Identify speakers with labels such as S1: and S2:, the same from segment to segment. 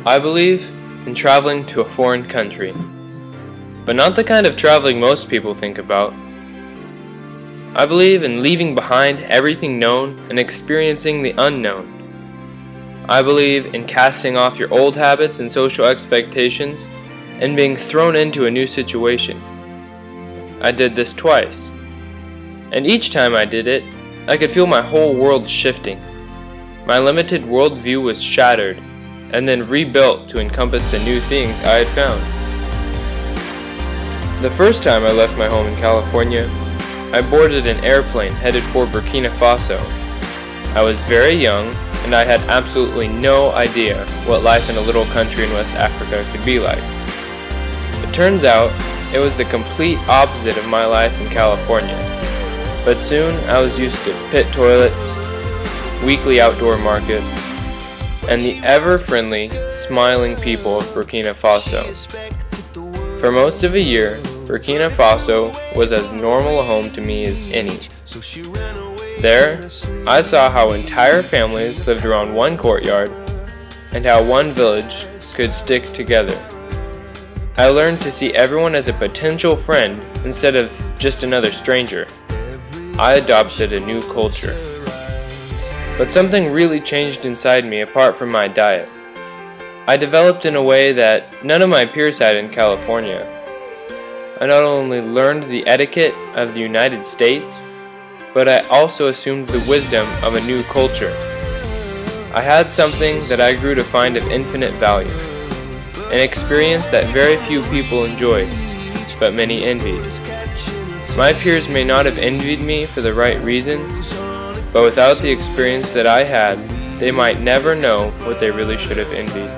S1: I believe in traveling to a foreign country, but not the kind of traveling most people think about. I believe in leaving behind everything known and experiencing the unknown. I believe in casting off your old habits and social expectations and being thrown into a new situation. I did this twice, and each time I did it, I could feel my whole world shifting. My limited worldview was shattered and then rebuilt to encompass the new things I had found. The first time I left my home in California, I boarded an airplane headed for Burkina Faso. I was very young, and I had absolutely no idea what life in a little country in West Africa could be like. It turns out, it was the complete opposite of my life in California. But soon, I was used to pit toilets, weekly outdoor markets, and the ever-friendly, smiling people of Burkina Faso. For most of a year, Burkina Faso was as normal a home to me as any. There, I saw how entire families lived around one courtyard, and how one village could stick together. I learned to see everyone as a potential friend instead of just another stranger. I adopted a new culture. But something really changed inside me apart from my diet. I developed in a way that none of my peers had in California. I not only learned the etiquette of the United States, but I also assumed the wisdom of a new culture. I had something that I grew to find of infinite value, an experience that very few people enjoyed, but many envied. My peers may not have envied me for the right reasons, but without the experience that I had, they might never know what they really should have envied.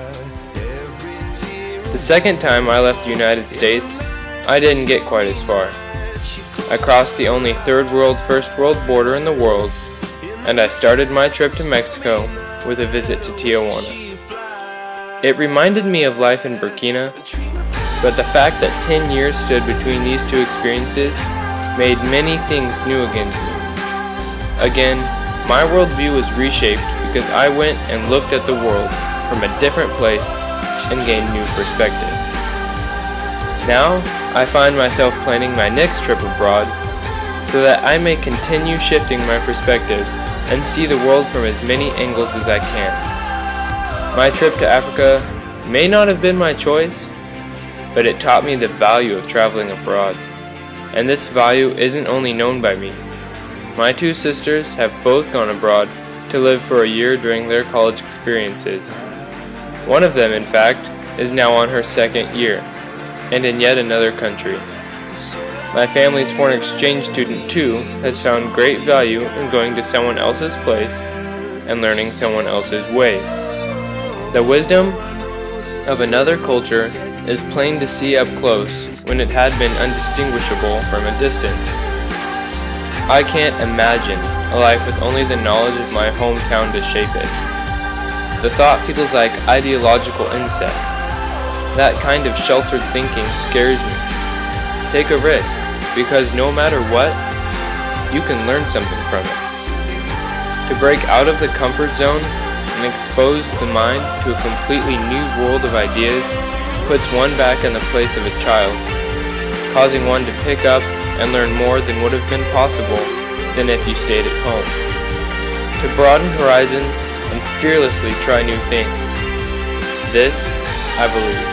S1: The second time I left the United States, I didn't get quite as far. I crossed the only third world, first world border in the world, and I started my trip to Mexico with a visit to Tijuana. It reminded me of life in Burkina, but the fact that 10 years stood between these two experiences made many things new again to me. Again, my worldview was reshaped because I went and looked at the world from a different place and gained new perspective. Now, I find myself planning my next trip abroad so that I may continue shifting my perspective and see the world from as many angles as I can. My trip to Africa may not have been my choice, but it taught me the value of traveling abroad. And this value isn't only known by me. My two sisters have both gone abroad to live for a year during their college experiences. One of them, in fact, is now on her second year, and in yet another country. My family's foreign exchange student too has found great value in going to someone else's place and learning someone else's ways. The wisdom of another culture is plain to see up close when it had been undistinguishable from a distance. I can't imagine a life with only the knowledge of my hometown to shape it. The thought feels like ideological incest. That kind of sheltered thinking scares me. Take a risk, because no matter what, you can learn something from it. To break out of the comfort zone and expose the mind to a completely new world of ideas puts one back in the place of a child, causing one to pick up and learn more than would have been possible than if you stayed at home. To broaden horizons and fearlessly try new things. This, I believe,